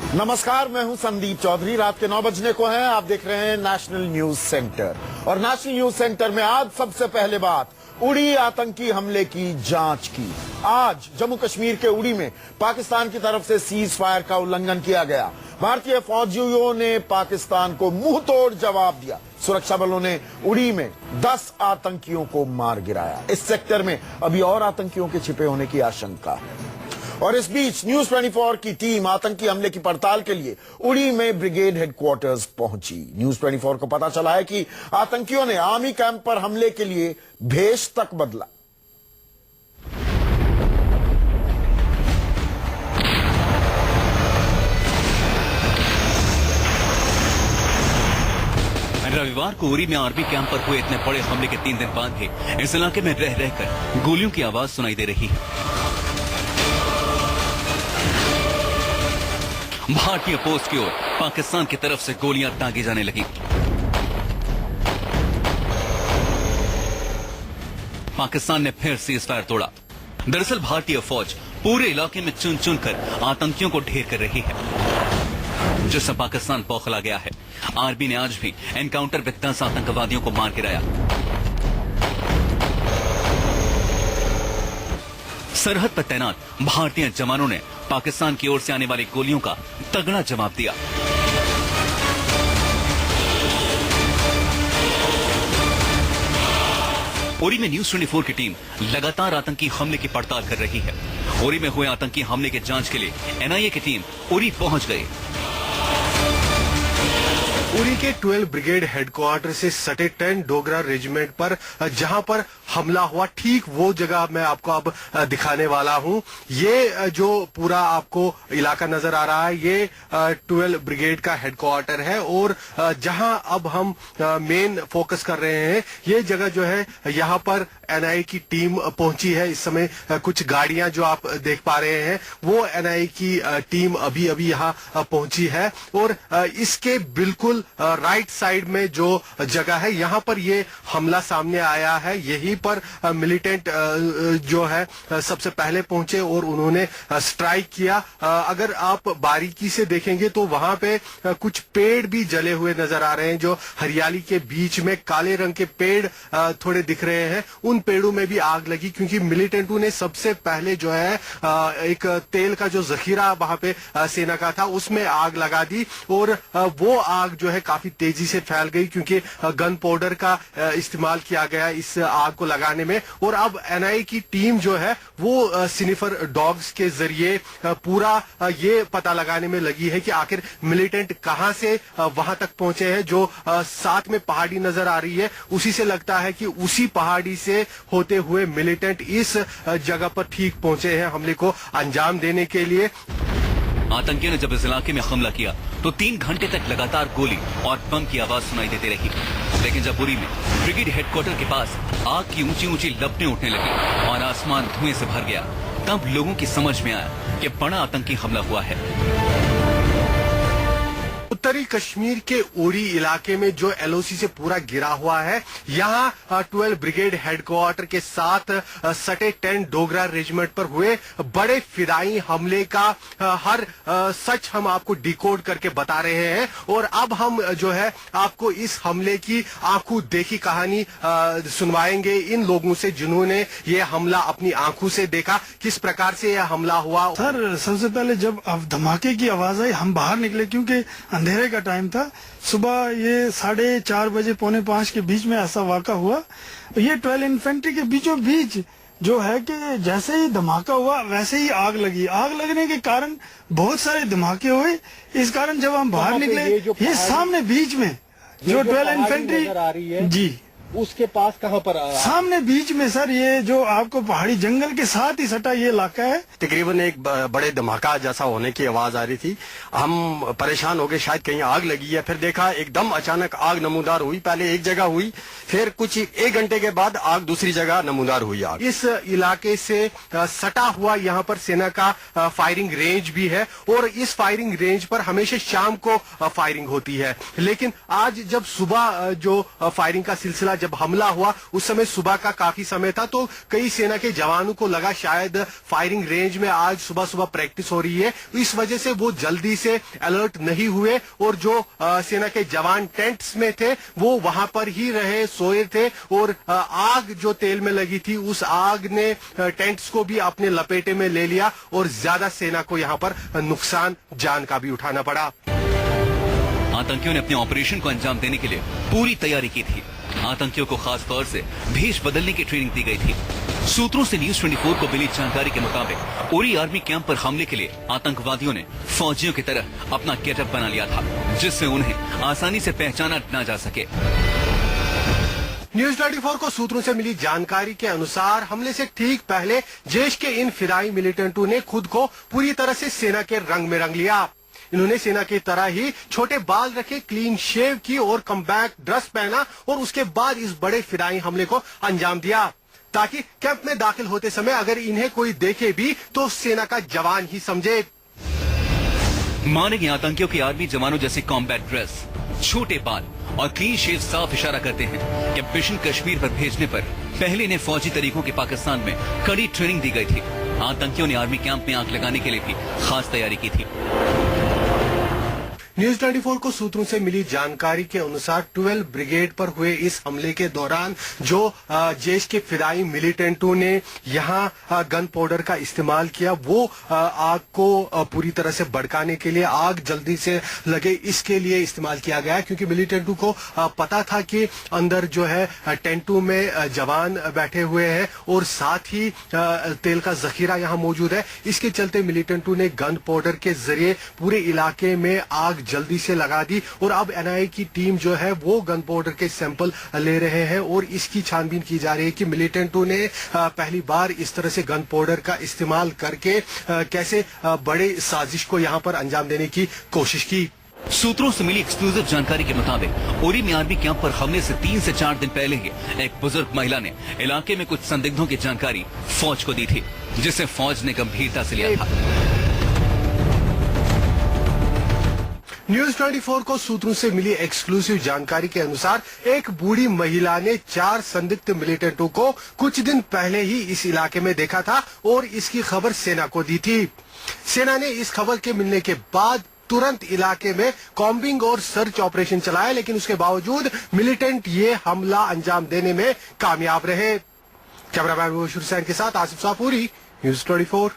नमस्कार, मैं हूं संदीप चौधरी। रात के 9 बजने को हैं। आप देख रहे हैं नेशनल न्यूज सेंटर और नेशनल न्यूज सेंटर में आज सबसे पहले बात उड़ी आतंकी हमले की जांच की। आज जम्मू कश्मीर के उड़ी में पाकिस्तान की तरफ से सीज फायर का उल्लंघन किया गया। भारतीय फौजियों ने पाकिस्तान को मुंह तोड़ जवाब दिया। सुरक्षा बलों ने उड़ी में 10 आतंकियों को मार गिराया। इस सेक्टर में अभी और आतंकियों के छिपे होने की आशंका है। और इस बीच न्यूज 24 की टीम आतंकी हमले की पड़ताल के लिए उड़ी में ब्रिगेड हेडक्वार्टर्स पहुंची। न्यूज 24 को पता चला है कि आतंकियों ने आर्मी कैंप पर हमले के लिए भेष तक बदला। रविवार को उरी में आर्मी कैंप पर हुए इतने बड़े हमले के 3 दिन बाद भी इस इलाके में रह रहकर गोलियों की आवाज सुनाई दे रही है। भारतीय पोस्ट की ओर पाकिस्तान की तरफ से गोलियां दागी जाने लगी। पाकिस्तान ने फिर सीज फायर तोड़ा। दरअसल भारतीय फौज पूरे इलाके में चुन चुन कर आतंकियों को ढेर कर रही है, जिससे पाकिस्तान बौखला गया है। आर्मी ने आज भी एनकाउंटर में 10 आतंकवादियों को मार गिराया। सरहद पर तैनात भारतीय जवानों ने पाकिस्तान की ओर से आने वाली गोलियों का तगड़ा जवाब दिया। उरी में न्यूज 24 की टीम लगातार आतंकी हमले की पड़ताल कर रही है। उरी में हुए आतंकी हमले की जांच के लिए एनआईए की टीम उरी पहुंच गई। उरी के 12 ब्रिगेड हेडक्वार्टर से सटे 10 डोगरा रेजिमेंट पर जहां पर हमला हुआ, ठीक वो जगह मैं आपको अब दिखाने वाला हूं। ये जो पूरा आपको इलाका नजर आ रहा है, ये 12 ब्रिगेड का हेडक्वार्टर है और जहां अब हम मेन फोकस कर रहे हैं, ये जगह जो है यहां पर एनआईए की टीम पहुंची है। इस समय कुछ गाड़ियां जो आप देख पा रहे हैं, वो एनआईए की टीम अभी अभी यहां पहुंची है और इसके बिल्कुल राइट साइड में जो जगह है, यहां पर ये हमला सामने आया है। यहीं पर मिलिटेंट जो है सबसे पहले पहुंचे और उन्होंने स्ट्राइक किया। अगर आप बारीकी से देखेंगे तो वहां पे कुछ पेड़ भी जले हुए नजर आ रहे हैं। जो हरियाली के बीच में काले रंग के पेड़ थोड़े दिख रहे हैं, उन पेड़ों में भी आग लगी, क्योंकि मिलिटेंटों ने सबसे पहले जो है एक तेल का जो जखीरा वहां पे सेना का था, उसमें आग लगा दी और वो आग जो है काफी तेजी से फैल गई, क्योंकि गन पाउडर का इस्तेमाल किया गया इस आग को लगाने में। और अब एनआईए की टीम जो है वो स्निफर डॉग्स के जरिए पूरा ये पता लगाने में लगी है कि आखिर मिलिटेंट कहां से वहां तक पहुंचे हैं। जो साथ में पहाड़ी नजर आ रही है, उसी से लगता है कि उसी पहाड़ी से होते हुए मिलिटेंट इस जगह पर ठीक पहुंचे हैं हमले को अंजाम देने के लिए। आतंकियों ने जब इस इलाके में हमला किया तो 3 घंटे तक लगातार गोली और बम की आवाज सुनाई देती रही। लेकिन जब उरी में ब्रिगेड हेडक्वार्टर के पास आग की ऊंची ऊंची लपटें उठने लगी और आसमान धुएं से भर गया, तब लोगों की समझ में आया कि बड़ा आतंकी हमला हुआ है। उत्तरी कश्मीर के उरी इलाके में जो एलओसी से पूरा घिरा हुआ है, यहाँ 12 ब्रिगेड हेडक्वार्टर के साथ सटे 10 डोगरा रेजिमेंट पर हुए बड़े फिदाई हमले का हर सच हम आपको डिकोड करके बता रहे हैं। और अब हम जो है आपको इस हमले की आंखों देखी कहानी सुनवाएंगे इन लोगों से जिन्होंने ये हमला अपनी आंखों से देखा। किस प्रकार से यह हमला हुआ? सर, सबसे पहले जब धमाके की आवाज आई, हम बाहर निकले क्योंकि अंधेरे का टाइम था। सुबह ये 4:30 बजे 4:45 के बीच में ऐसा वाक़ा हुआ। ये 12 इन्फेंट्री के बीचों बीच जो है कि जैसे ही धमाका हुआ वैसे ही आग लगी। आग लगने के कारण बहुत सारे धमाके हुए। इस कारण जब हम बाहर निकले, ये सामने बीच में जो 12 इन्फेंट्री जी उसके पास कहां पर आया? सामने बीच में सर, ये जो आपको पहाड़ी जंगल के साथ ही सटा ये इलाका है। तकरीबन एक बड़े धमाका जैसा होने की आवाज आ रही थी। हम परेशान हो गए, शायद कहीं आग लगी है। फिर देखा एकदम अचानक आग नमूदार हुई। पहले एक जगह हुई, फिर कुछ 1 घंटे के बाद आग दूसरी जगह नमूदार हुई आग। इस इलाके से सटा हुआ यहाँ पर सेना का फायरिंग रेंज भी है और इस फायरिंग रेंज पर हमेशा शाम को फायरिंग होती है। लेकिन आज जब सुबह जो फायरिंग का सिलसिला जब हमला हुआ उस समय सुबह का काफी समय था, तो कई सेना के जवानों को लगा शायद फायरिंग रेंज में आज सुबह सुबह प्रैक्टिस हो रही है, इस वजह से वो जल्दी से अलर्ट नहीं हुए और जो सेना के जवान टेंट्स में थे वो वहां पर ही रहे, सोए थे। और आग जो तेल में लगी थी उस आग ने टेंट्स को भी अपने लपेटे में ले लिया और ज्यादा सेना को यहां पर नुकसान जान का भी उठाना पड़ा। आतंकियों ने अपने ऑपरेशन को अंजाम देने के लिए पूरी तैयारी की थी। आतंकियों को खास तौर से भेष बदलने की ट्रेनिंग दी गई थी। सूत्रों से न्यूज 24 को मिली जानकारी के मुताबिक उरी आर्मी कैंप पर हमले के लिए आतंकवादियों ने फौजियों की तरह अपना गेटअप बना लिया था, जिससे उन्हें आसानी से पहचाना न जा सके। न्यूज 24 को सूत्रों से मिली जानकारी के अनुसार हमले से ठीक पहले जैश के इन फिदाई मिलिटेंटों ने खुद को पूरी तरह से सेना के रंग में रंग लिया। इन्होंने सेना की तरह ही छोटे बाल रखे, क्लीन शेव की और कमबैक ड्रेस पहना और उसके बाद इस बड़े फिदाई हमले को अंजाम दिया, ताकि कैंप में दाखिल होते समय अगर इन्हें कोई देखे भी तो सेना का जवान ही समझे। मारे गए आतंकियों की आर्मी जवानों जैसे कॉम्बैट ड्रेस, छोटे बाल और क्लीन शेव साफ इशारा करते हैं कि मिशन कश्मीर पर भेजने पर पहले इन्हें फौजी तरीकों की पाकिस्तान में कड़ी ट्रेनिंग दी गई थी। आतंकियों ने आर्मी कैंप में आग लगाने के लिए भी खास तैयारी की थी। न्यूज 24 को सूत्रों से मिली जानकारी के अनुसार 12 ब्रिगेड पर हुए इस हमले के दौरान जो जैश के फिदाई मिलिटेंटों ने यहां गन पाउडर का इस्तेमाल किया, वो आग को पूरी तरह से भड़काने के लिए, आग जल्दी से लगे इसके लिए इस्तेमाल किया गया, क्योंकि मिलिटेंटों को पता था कि अंदर जो है टेंटों में जवान बैठे हुए हैं और साथ ही तेल का जखीरा यहां मौजूद है। इसके चलते मिलिटेंटों ने गन पाउडर के जरिए पूरे इलाके में आग जल्दी से लगा दी और अब एनआईए की टीम जो है वो गन पाउडर के सैंपल ले रहे हैं और इसकी छानबीन की जा रही है कि मिलिटेंटों ने पहली बार इस तरह से गन पाउडर का इस्तेमाल करके कैसे बड़े साजिश को यहां पर अंजाम देने की कोशिश की। सूत्रों से मिली एक्सक्लूसिव जानकारी के मुताबिक उरी में आर्मी कैंप पर हमले से 3 से 4 दिन पहले ही एक बुजुर्ग महिला ने इलाके में कुछ संदिग्धों की जानकारी फौज को दी थी, जिसे फौज ने गंभीरता से लिया था। न्यूज 24 को सूत्रों से मिली एक्सक्लूसिव जानकारी के अनुसार एक बूढ़ी महिला ने 4 संदिग्ध मिलिटेंटों को कुछ दिन पहले ही इस इलाके में देखा था और इसकी खबर सेना को दी थी। सेना ने इस खबर के मिलने के बाद तुरंत इलाके में कॉम्बिंग और सर्च ऑपरेशन चलाया, लेकिन उसके बावजूद मिलिटेंट ये हमला अंजाम देने में कामयाब रहे। कैमरामैन हुसैन के साथ आसिफ साफूरी, न्यूज 24।